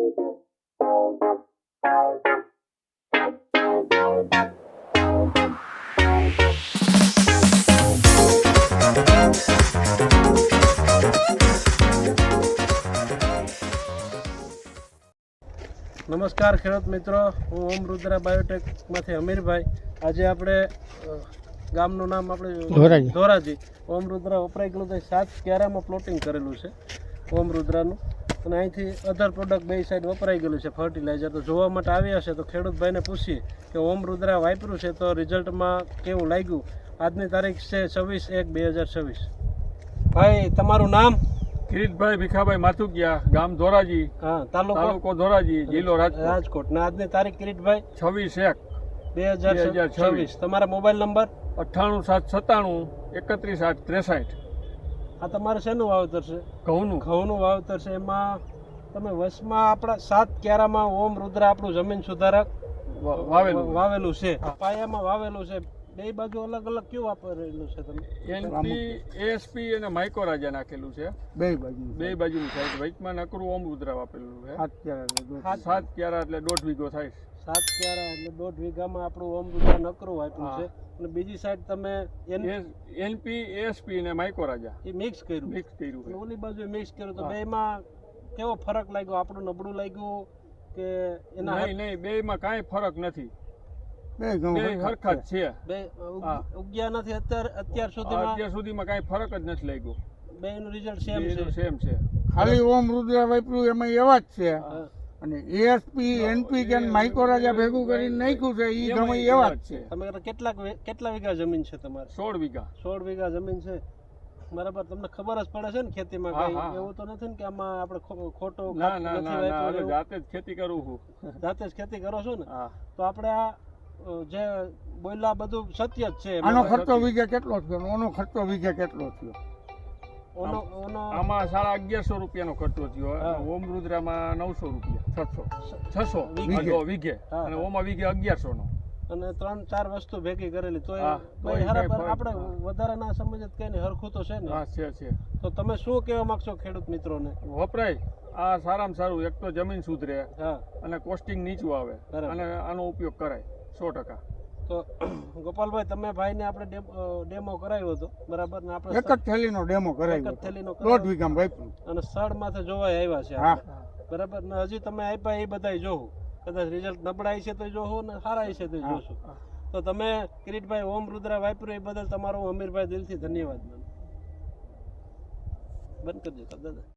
નમસ્કાર ખેડૂત મિત્રો, હું ઓમ રુદ્રા બાયોટેકમાંથી અમીરભાઈ. આજે આપણે ગામનું નામ આપણે ધોરાજી. ઓમ રુદ્રા વપરાઈ ગયેલું તો 7 ક્યારામાં પ્લોટિંગ કરેલું છે ઓમ રુદ્રાનું, અને અહીંથી અધર પ્રોડક્ટ બે સાઈડ વપરાઈ ગયેલું છે ફર્ટિલાઇઝર. તો જોવા માટે આવ્યા છે તો ખેડૂતભાઈને પૂછીએ કે ઓમ રુદ્રા વાપર્યું છે તો રિઝલ્ટમાં કેવું લાગ્યું. આજની તારીખ છે 26/1/2026. ભાઈ તમારું નામ? કિરીટભાઈ ભીખાભાઈ માથુકિયા, ગામ ધોરાજી, હા, તાલુકો ધોરાજી, જિલ્લો રાજકોટ. ને આજની તારીખ કિરીટભાઈ 26/1/2026. તમારા મોબાઈલ નંબર? 98 797 31 8 63. આ તમારે શેનું વાવેતર છે? ઘઉંનું વાવેતર છે. એમાં તમે વસમાં આપણા 7 ક્યારામાં ઓમ રુદ્રા આપણું જમીન સુધારક વાવેલું છે, પાયામાં વાવેલું છે. બે બાજુ અલગ અલગ કયું વાપરેલું છે તમે? એનપી, એએસપી અને માઇકોરાજા નાખેલું છે બે બાજુની સાઈડ. વચમાં નકરું ઓમ રુદ્રા વાપરેલું છે. 7 ક્યારા એટલે 1.5 વીઘો થાય. 7 ક્યારા એટલે 1.5 વીઘામાં આપણું ઓમ રુદ્રા નકરું આપ્યું છે. અને બીજી સાઈડ તમે એનપી, એએસપી અને માઇકોરાજા એ મિક્સ કર્યું. ઓલી બાજુ મિક્સ કર્યું. તો બેમાં કેવો ફરક લાગ્યો? આપણું નબળું લાગ્યું કે એના? નહીં, બેમાં કાંઈ ફરક નથી. બે હરખા જ છે. બે ઉગ્યા નથી અત્યાર સુધીમાં કાંઈ ફરક જ નથી લાગ્યો. બેનું રિઝલ્ટ સેમ છે. ખાલી ઓમ રુદ્રા વાપર્યું એમાં એવા જ છે. અને એએસપી, એનપી કે માઇકોરાજા ભેગું કરીને નાખ્યું છે એ ગમે એવા જ છે. તમે કેટલા વીઘા જમીન છે તમારે? 16 વીઘા જમીન છે. બરાબર. તમને ખબર જ પડે છે ને ખેતીમાં? કઈ એવું તો નથી ને કે આમાં આપણે ખોટો? જાતે જ ખેતી કરું છું. જાતે જ ખેતી કરો છો ને? તો આપણે આ જે બોયલા બધું સત્ય જ છે. આનો ખર્ચો વીઘે કેટલો થયો? ઓનો ખર્ચો વીઘે કેટલો થયો? આમાં 1150 રૂપિયાનો ખર્ચો થયો. ઓમ રુદ્રામાં 900 રૂપિયા, 600 વીઘે, અને ઓમાં વીઘે 1100 નો. અને 3-4 વસ્તુ ભેગી કરેલી તો આપણે વધારે ના સમજ જ કઈ નહીં, હરખું તો છે ને? છે. તો તમે શું કહેવા માંગશો ખેડૂત મિત્રોને? વપરાય આ સારામાં સારું. એક તો જમીન સુધરે અને કોસ્ટિંગ નીચું આવે, અને આનો ઉપયોગ કરાય 100%. તો ગોપાલભાઈ, તમે ભાઈને આપણે ડેમો કરાવ્યો હતો, બરાબર ને? આપણે એક જ થેલીનો ડેમો કરાવ્યો, 1.5 વીઘામાં વાપર્યું, અને સ્થળમાંથી જોવા આવ્યા છે, બરાબર ને? હજી તમે આપ્યા એ બધાય જોવું. કદાચ રિઝલ્ટ નબળાઈ છે તો જોવું ને સારા છે તો જોશું. તો તમે કિરીટભાઈ ઓમ રુદ્રા વાપર્યું એ બદલ તમારો અમીરભાઈ દિલથી ધન્યવાદ. બંધ કરી દેતા દાદા.